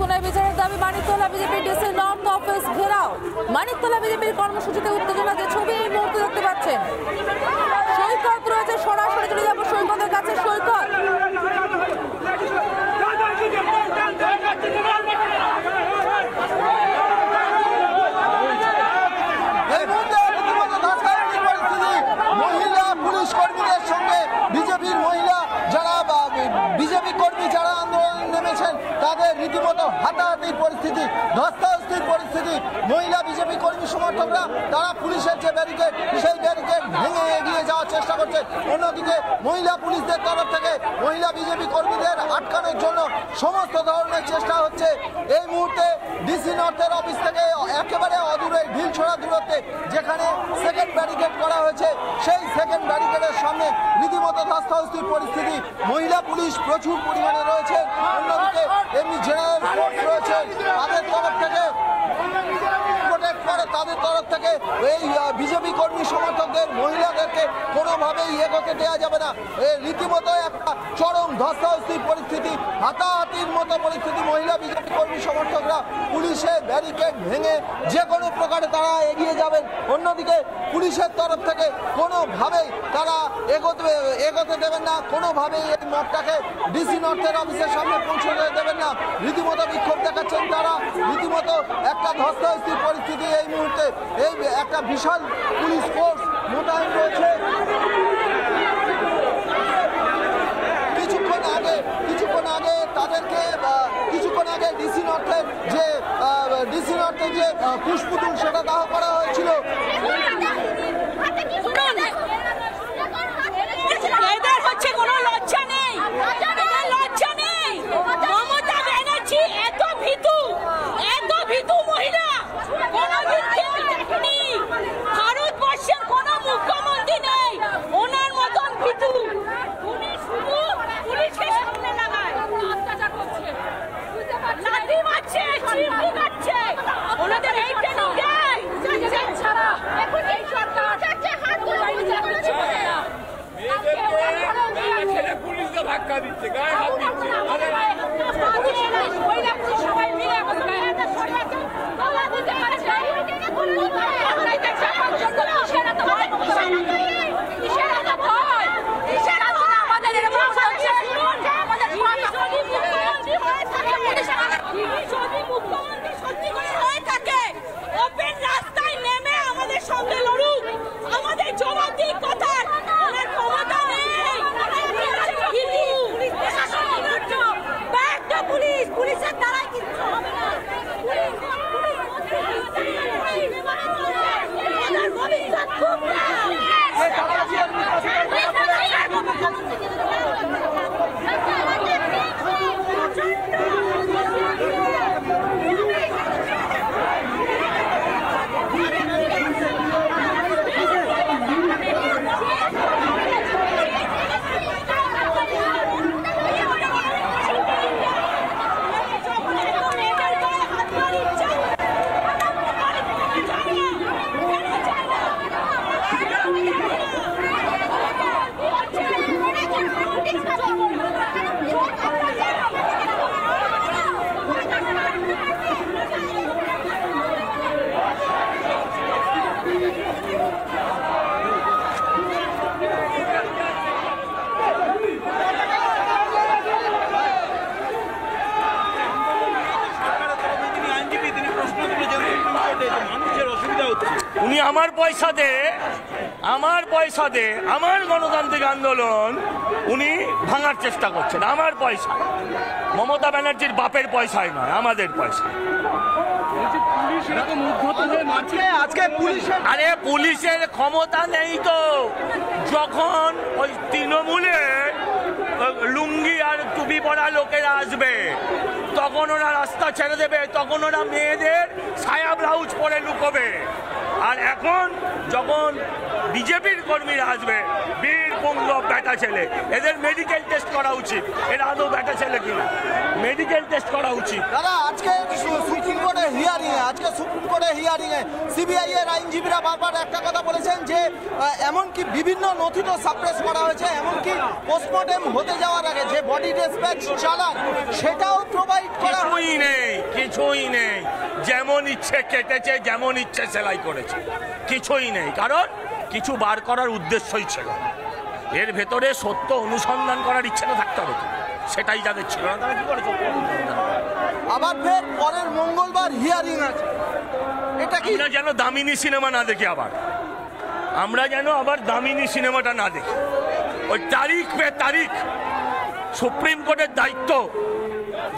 খুনের বিচারের দাবি মানিকতলা বিজেপির ডিসি নর্থ অফিস ঘেরাও। মানিকতলা বিজেপির কর্মসূচিতে উত্তেজনা, যে ছবি এই মুহূর্তে দেখতে পাচ্ছেন। সৈকত রয়েছে, সরাসরি চলে যাবো সৈকতের কাছে। সৈকত, মহিলা পুলিশ কর্মীদের সঙ্গে বিজেপির মহিলা যারা বিজেপি কর্মী যারা আন্দোলনে নেমেছেন তাদের রীতিমতো হাতাহাতির পরিস্থিতি, ধস্তাধস্তির পরিস্থিতি। মহিলা বিজেপি কর্মী সমর্থকরা তারা পুলিশের যে ব্যারিকেড সেই ব্যারিকেড ভেঙে এগিয়ে যাওয়ার চেষ্টা করছে। অন্যদিকে মহিলা পুলিশদের তরফ থেকে মহিলা বিজেপি কর্মীদের আটকানোর জন্য সমস্ত ধরনের চেষ্টা হচ্ছে। এই মুহূর্তে ডিসি নর্থের অফিস থেকে একেবারে অদূরে ঢিলছোড়া দূরত্বে যেখানে সেকেন্ড ব্যারিকেড করা হয়েছে সেই সেকেন্ড ব্যারিকেডের সামনে রীতিমতো ধস্তাধস্তির পরিস্থিতি। মহিলা পুলিশ প্রচুর পরিমাণে রয়েছে। অন্যদিকে এমনি জেনারেল ফোর্স রয়েছে, তাদের তরফ থেকে প্রোটেক্ট করে। তাদের তরফ থেকে এই বিজেপি কর্মী সমর্থকদের মহিলাদেরকে কোনোভাবেই এগোতে দেওয়া যাবে না। রীতিমতো একটা চরম ধস্তাধস্তির পরিস্থিতি, হাতাহাতির মতো পরিস্থিতি। মহিলা বিজেপি কর্মী সমর্থকরা পুলিশের ব্যারিকেড ভেঙে যে কোনো প্রকারে তারা এগিয়ে যাবেন। অন্যদিকে পুলিশের তরফ থেকে কোনোভাবেই তারা এগোতে দেবেন না, কোনোভাবেই এই মতটাকে ডিসি নর্থের অফিসের সামনে পৌঁছে দেবেন না। রীতিমতো বিক্ষোভ দেখাচ্ছেন তারা। রীতিমতো একটা ধস্তাধস্তির পরিস্থিতি এই মুহূর্তে। এই একটা বিশাল পুলিশ ফোর্স মোতায়েন রয়েছে। কিছুক্ষণ আগে তাদেরকে কিছুক্ষণ আগে ডিসি নর্থের যে পুষ্পতুল সেটা দাহ করা হয়েছিল। ধাক্কা দিচ্ছে, গায়ে হাত দিচ্ছে। সবাই মিলে রাস্তায় নেমে আমাদের সঙ্গে লড়ুক, আমাদের জবাব দিক কথা। পুলিশের দ্বারাই কিছু হবে না। ভবিষ্যৎ খুব উনি আমার পয়সা দে আমার গণতান্ত্রিক আন্দোলন উনি ভাঙার চেষ্টা করছেন। আমার পয়সা, মমতা ব্যানার্জির বাপের পয়সায় নয়, আমাদের পয়সা। আরে পুলিশের ক্ষমতা নেই তো। যখন ওই তৃণমূলে লুঙ্গি আর টুপি পরা লোকেরা আসবে তখন ওরা রাস্তা ছেড়ে দেবে, তখন ওরা মেয়েদের সায়া ব্লাউজ পরে লুকোবে। আর এখন যখন বিজেপির কর্মীরা আসবে, বীর পুঙ্গব ব্যাটা ছেলে, এদের মেডিকেল টেস্ট করা উচিত। এরা আদৌ ব্যাটা ছেলে কিনা, মেডিকেল টেস্ট করা উচিত। দাদা, আজকে সুপ্রিম কোর্টে হিয়ারিং এ সিবিআই এর আইনজীবীরা বারবার একটা কথা বলেছেন যে এমনকি বিভিন্ন নথি তো সাপ্রেস করা হয়েছে, এমনকি পোস্টমর্টেম হতে যাওয়ার আগে যে বডি ডিসপ্যাচ চালান সেটাও প্রোভাইড করা কিছুই নেই। কিছুই নেই, যেমন ইচ্ছে কেটেছে, যেমন ইচ্ছে সেলাই করেছে, কিছুই নেই। কারণ কিছু বার করার উদ্দেশ্যই ছিল, এর ভেতরে সত্য অনুসন্ধান করার ইচ্ছেটা থাকতে হবে, সেটাই যাদের ছিল না তারা কি করে সত্য অনুসন্ধান করে? আবার ফের পরের মঙ্গলবার হিয়ারিং আছে, এটা কি? আমরা যেন দামিনী সিনেমা না দেখি, আমরা যেন আবার দামিনী সিনেমাটা না দেখি। ওই তারিখ পে তারিখ, সুপ্রিম কোর্টের দায়িত্ব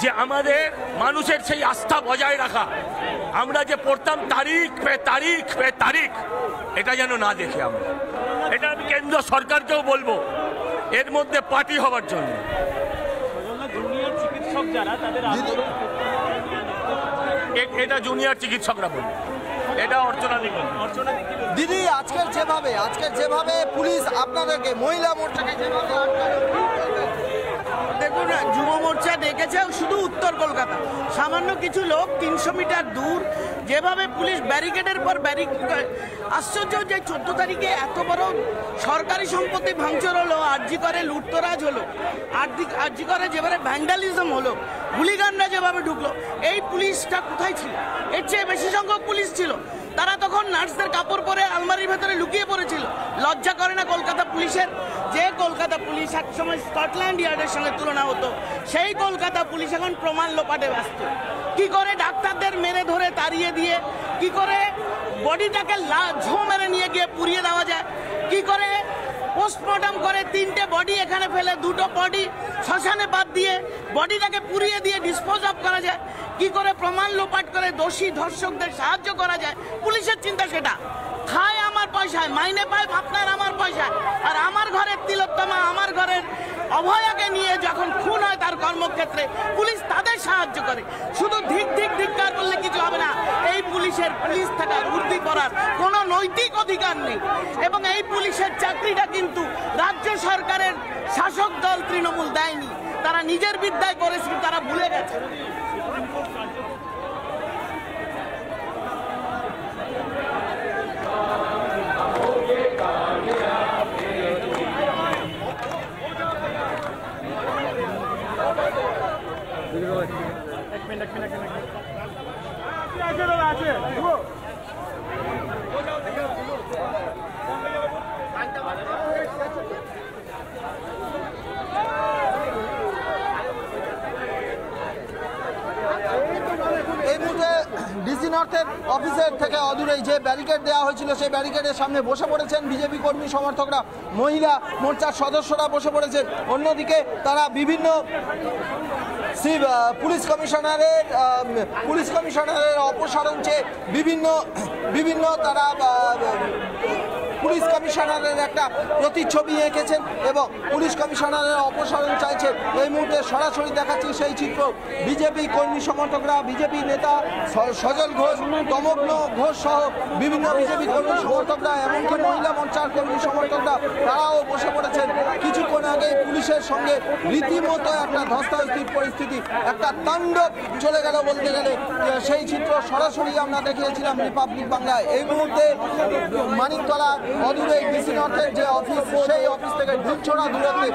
যে আমাদের মানুষের সেই আস্থা বজায় রাখা। আমরা যে পড়তাম তারিখ পে তারিখ পে তারিখ, এটা যেন না দেখি আমরা। এটা আমি কেন্দ্র সরকারকেও বলবো এর মধ্যে পার্টি হওয়ার জন্য। এটা জুনিয়র চিকিৎসকরা বলবে, এটা অর্চনা দিদি আজকের যেভাবে পুলিশ আপনাদেরকে মহিলা মোর্চাকে যেভাবে দেখুন, যুব মোর্চা ডেকেছে শুধু উত্তর কলকাতা, সামান্য কিছু লোক 300 মিটার দূর যেভাবে পুলিশ ব্যারিকেডের পর ব্যারিকেড। আশ্চর্য যে 14 তারিখে এত বড় সরকারি সম্পত্তি ভাঙচুর হলো, আরজি করে লুটতরাজ হলো, আরজি করে যেভাবে ভ্যান্ডালিজম হলো, হুলিগানরা যেভাবে ঢুকলো, এই পুলিশটা কোথায় ছিল? এর চেয়ে বেশি সংখ্যক পুলিশ ছিল। তারা তখন নার্সদের কাপড় পরে আলমারির ভেতরে লুকিয়ে পড়েছিল। লজ্জা করে না কলকাতা পুলিশের? যে কলকাতা পুলিশ একসময় স্কটল্যান্ড ইয়ার্ডের সঙ্গে তুলনা হতো, সেই কলকাতা পুলিশ এখন প্রমাণ লোপাটে ব্যস্ত। কি করে ডাক্তারদের মেরে ধরে তাড়িয়ে দিয়ে, কি করে বডিটাকে ঝো মেরে নিয়ে গিয়ে পুড়িয়ে দেওয়া যায়, কি করে পোস্টমর্টম করে 3টে বডি এখানে ফেলে 2টো বডি শ্মশানে বাদ দিয়ে বডিটাকে পুড়িয়ে দিয়ে ডিসপোজ অফ করা যায়, কি করে প্রমাণ লোপাট করে দোষী ধর্ষকদের সাহায্য করা যায়। পুলিশের চিন্তা সেটা। খায় আমার পয়সায়, মাইনে পায় আপনার আমার পয়সায়, আর আমার ঘরের তিলোত্তমা, আমার ঘরের অভয়াকে নিয়ে যখন খুন হয় তার কর্মক্ষেত্রে, পুলিশ তাদের সাহায্য করে। শুধু ধিক্কার করলে কিছু হবে না। এই পুলিশের পুলিশ থাকার উর্দি করার কোনো নৈতিক অধিকার নেই। এবং এই পুলিশের চাকরিটা কিন্তু রাজ্য সরকারের শাসক দল তৃণমূল দেয়নি, তারা নিজের বিদ্যায় করেছিল, তারা ভুলে গেছে। এই মুহূর্তে ডিসি নর্থের অফিসের থেকে অদূরেই যে ব্যারিকেড দেওয়া হয়েছিল সেই ব্যারিকেডের সামনে বসে পড়েছেন বিজেপি কর্মী সমর্থকরা, মহিলা মোর্চার সদস্যরা বসে পড়েছেন। অন্যদিকে তারা বিভিন্ন পুলিশ কমিশনারের অপসারণ চেয়ে বিভিন্ন তারা পুলিশ কমিশনারের একটা প্রতিচ্ছবি এঁকেছেন এবং পুলিশ কমিশনারের অপসারণ চাইছেন। এই মুহূর্তে সরাসরি দেখাচ্ছি সেই চিত্র। বিজেপি কর্মী সমর্থকরা, বিজেপি নেতা সজল ঘোষ, তমগ্ন ঘোষ সহ বিভিন্ন বিজেপি কর্মী সমর্থকরা, এমনকি মহিলা মোর্চার কর্মী সমর্থকরা, তারাও বসে পড়েছেন। কিছুক্ষণ আগে পুলিশের সঙ্গে রীতিমতো একটা ধস্তাধস্তির পরিস্থিতি, একটা তাণ্ডব চলে গেল বলতে গেলে। সেই চিত্র সরাসরি আমরা দেখিয়েছিলাম রিপাবলিক বাংলায়। এই মুহূর্তে মানিকতলা অদূরে ডিসি নর্থের যে অফিস, সেই অফিস থেকে ঢুকছোড়া দূরত্বে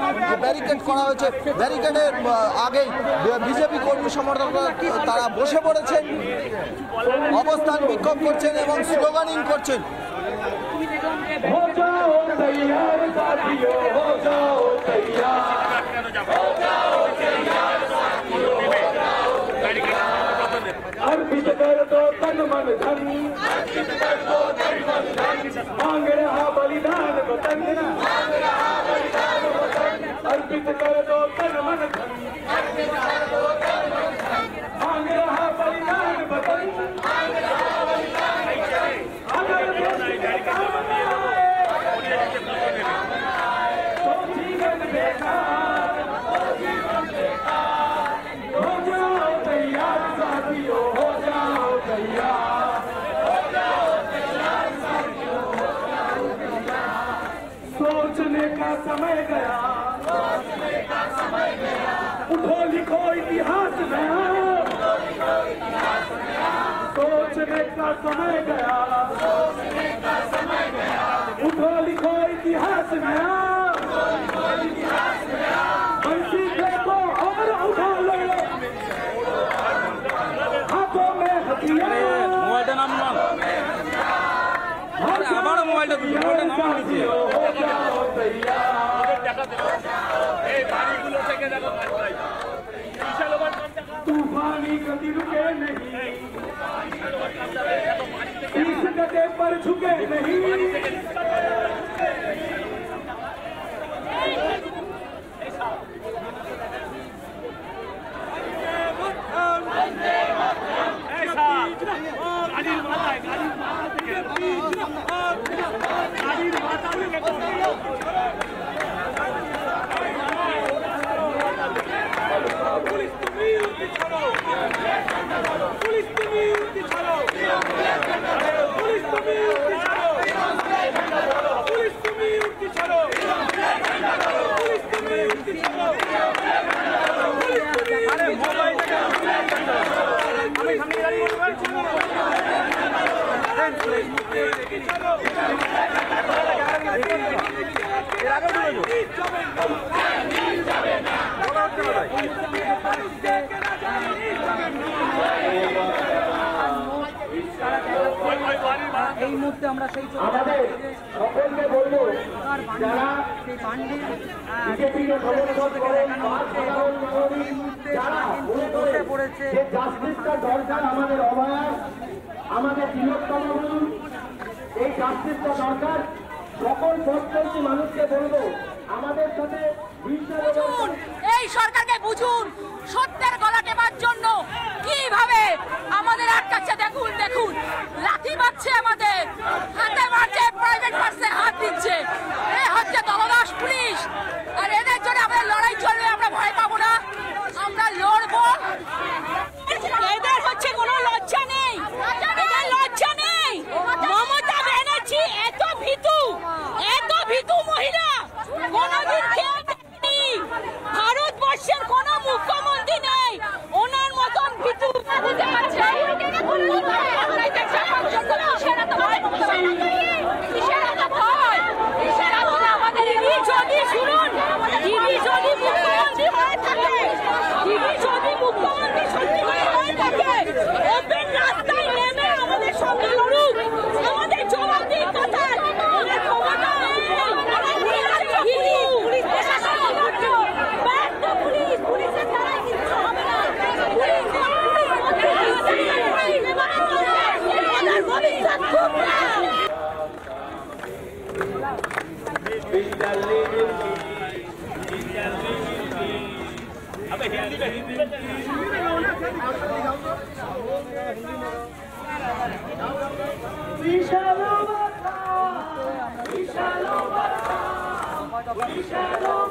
ব্যারিকেড করা হয়েছে। ব্যারিকেডের আগেই বিজেপি কর্মী সমর্থকরা তারা বসে পড়েছেন, অবস্থান বিক্ষোভ করছেন এবং স্লোগানিং করছেন। अर्पित कर दो तन मन धन, मांग रहा बलिदान वतन, अर्पित कर दो तन मन धन, मांग रहा बलिदान वतन। अगर तो जीवन बेकार, हो जाओ तैयार साथियों, हो जाओ तैयार, सोचने का समय गया, उठो लिखो इतिहास नया, सोचने का समय गया, उठो लिखो इतिहास नया, बंसी फेंको और उठा लो, हाथों আবারও মোবাইলটা तूफानी गति रुके नहीं, इस गड्ढे पर झुके नहीं। এই মুহূর্তে আমরা সেই আমাদের সকলকে বলবো যারা বিজেপিকে সমর্থন করেন যারা বসে পড়েছে যে জাস্টিসটা দরকার আমাদের অবয়ার আমাদের বৃহত্তম বলুন এই জাস্টিসটা দরকার সকল পথচলতি মানুষকে বলবো আমাদের সাথে এই সরকারকে বুঝুন সত্যের গলা টেপার জন্য কিভাবে আমাদের আটকাচ্ছে। দেখুন দেখুন লাঠি মারছে, আমাদের হাতে মারছে, প্রাইভেট পার্সে হাত দিচ্ছে। এই হচ্ছে দলদাস পুলিশ, আর এদের জন্য আমাদের লড়াই চলবে। আমরা ভয় পাবো না, আমরা লড়বো। এদের হচ্ছে কোনো লজ্জা নেই, এদের লজ্জা নেই। মমতা ব্যানার্জি এত ভীতু মহিলা কোনদিন খেয়ে দেখেনি। ভারতবর্ষের কোন মুখ্যমন্ত্রী নেই ওনার মতন ভীতু। যদি শুনুন, দিদি যদি মুখ্যমন্ত্রী হয়ে থাকে, দিদি যদি মুখ্যমন্ত্রী সত্যি করে হয়ে থাকে, ওপেন রাস্তায় নেমে আমাদের সঙ্গে লড়ুক, আমাদের জবাব দিক কথা। ওদের ক্ষমতা পুলিশের দ্বারাই কিছু হবে না। ভবিষ্যৎ খুব না। विशालो